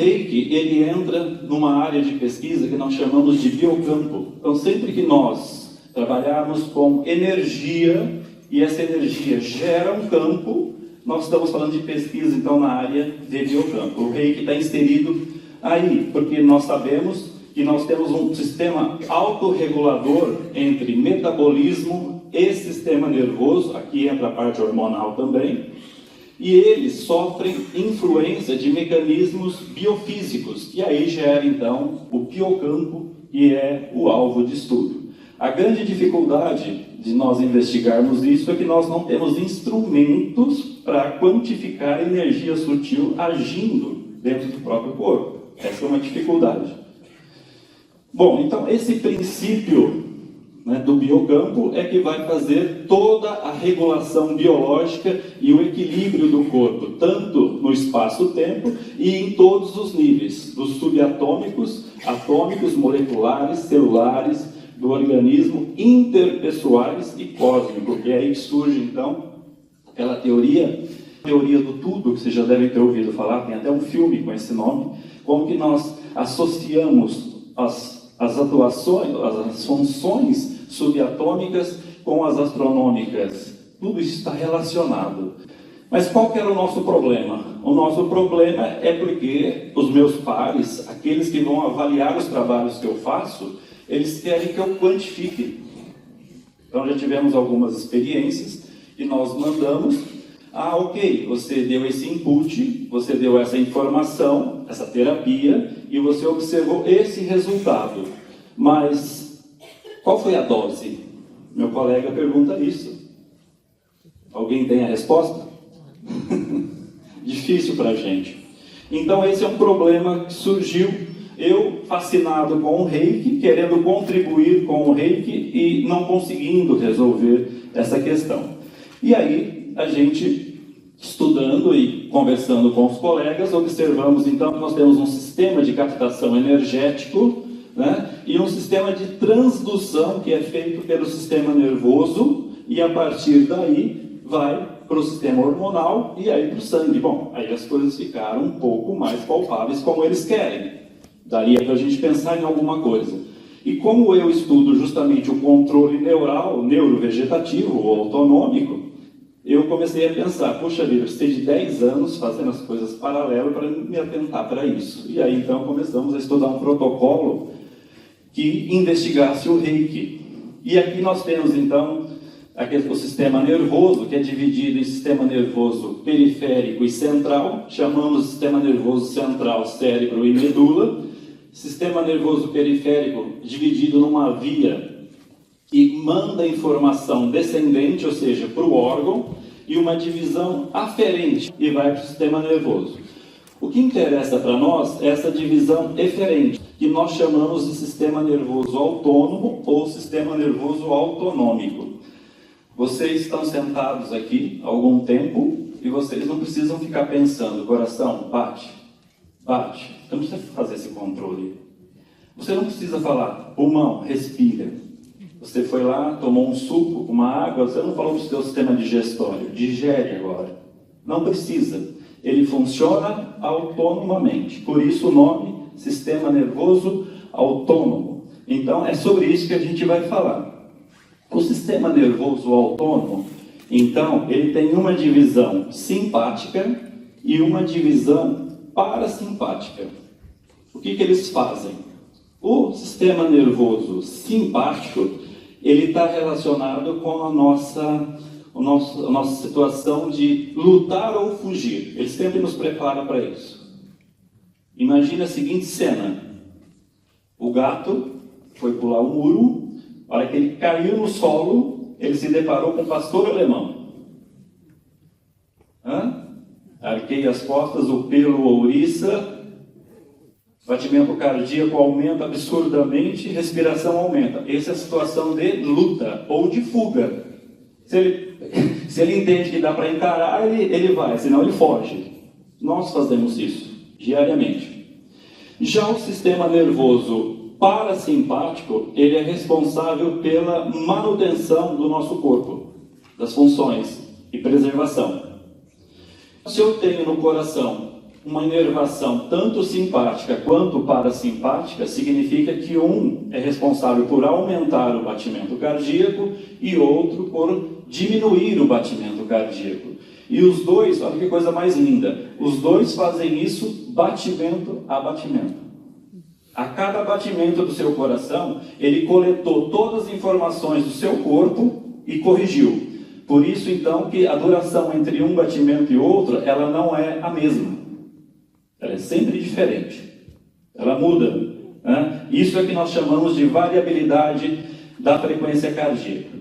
Reiki, ele entra numa área de pesquisa que nós chamamos de biocampo. Então, sempre que nós trabalharmos com energia, e essa energia gera um campo, nós estamos falando de pesquisa, então, na área de biocampo. O Reiki está inserido aí, porque nós sabemos que nós temos um sistema autorregulador entre metabolismo e sistema nervoso, aqui entra a parte hormonal também, e eles sofrem influência de mecanismos biofísicos, e aí gera, então, o biocampo, que é o alvo de estudo. A grande dificuldade de nós investigarmos isso é que nós não temos instrumentos para quantificar a energia sutil agindo dentro do próprio corpo. Essa é uma dificuldade. Bom, então esse princípio, né, do biocampo é que vai fazer toda a regulação biológica e o equilíbrio do corpo, tanto no espaço-tempo e em todos os níveis, dos subatômicos, atômicos, moleculares, celulares, do organismo, interpessoais e cósmico, que é aí que surge, então, aquela teoria do tudo, que vocês já devem ter ouvido falar, tem até um filme com esse nome, como que nós associamos as atuações, as funções subatômicas com as astronômicas. Tudo isso está relacionado. Mas qual que era o nosso problema? O nosso problema é porque os meus pares, aqueles que vão avaliar os trabalhos que eu faço, eles querem que eu quantifique. Então já tivemos algumas experiências e nós mandamos, ok, você deu esse input, você deu essa informação, essa terapia, e você observou esse resultado. Mas qual foi a dose? Meu colega pergunta isso. Alguém tem a resposta? Difícil para a gente. Então esse é um problema que surgiu, eu fascinado com o Reiki, querendo contribuir com o Reiki e não conseguindo resolver essa questão. E aí a gente, estudando e conversando com os colegas, observamos então que nós temos um sistema de captação energético, né, e um sistema de transdução que é feito pelo sistema nervoso, e a partir daí vai para o sistema hormonal e aí para o sangue. Bom, aí as coisas ficaram um pouco mais palpáveis como eles querem. Daria para a gente pensar em alguma coisa. E como eu estudo justamente o controle neural, neurovegetativo ou autonômico, eu comecei a pensar, poxa vida, eu precisei de 10 anos fazendo as coisas paralelas para me atentar para isso. E aí então começamos a estudar um protocolo que investigasse o Reiki. E aqui nós temos então o sistema nervoso, que é dividido em sistema nervoso periférico e central. Chamamos de sistema nervoso central, cérebro e medula. Sistema nervoso periférico dividido numa via e manda informação descendente, ou seja, para o órgão, e uma divisão aferente e vai para o sistema nervoso. O que interessa para nós é essa divisão eferente, que nós chamamos de sistema nervoso autônomo ou sistema nervoso autonômico. Vocês estão sentados aqui há algum tempo e vocês não precisam ficar pensando, coração, bate, bate. Você não precisa fazer esse controle. Você não precisa falar, pulmão, respira. Você foi lá, tomou um suco, uma água, você não falou para o seu sistema digestório, digere agora. Não precisa. Ele funciona autonomamente. Por isso o nome, sistema nervoso autônomo. Então é sobre isso que a gente vai falar. O sistema nervoso autônomo, então, ele tem uma divisão simpática e uma divisão parasimpática. O que eles fazem? O sistema nervoso simpático, ele está relacionado com a nossa situação de lutar ou fugir. Ele sempre nos prepara para isso. Imagine a seguinte cena. O gato foi pular o muro. A hora que ele caiu no solo, ele se deparou com um pastor alemão. Arqueia as costas, o pelo ouriça, batimento cardíaco aumenta absurdamente, respiração aumenta. Essa é a situação de luta ou de fuga. Se ele entende que dá para encarar, ele vai, senão ele foge. Nós fazemos isso diariamente. Já o sistema nervoso parasimpático, ele é responsável pela manutenção do nosso corpo, das funções e preservação. Se eu tenho no coração uma inervação tanto simpática quanto parasimpática, significa que um é responsável por aumentar o batimento cardíaco e outro por diminuir o batimento cardíaco. E os dois, olha que coisa mais linda, os dois fazem isso batimento a batimento. A cada batimento do seu coração, ele coletou todas as informações do seu corpo e corrigiu. Por isso, então, que a duração entre um batimento e outro, ela não é a mesma. Ela é sempre diferente. Ela muda, né? Isso é que nós chamamos de variabilidade da frequência cardíaca.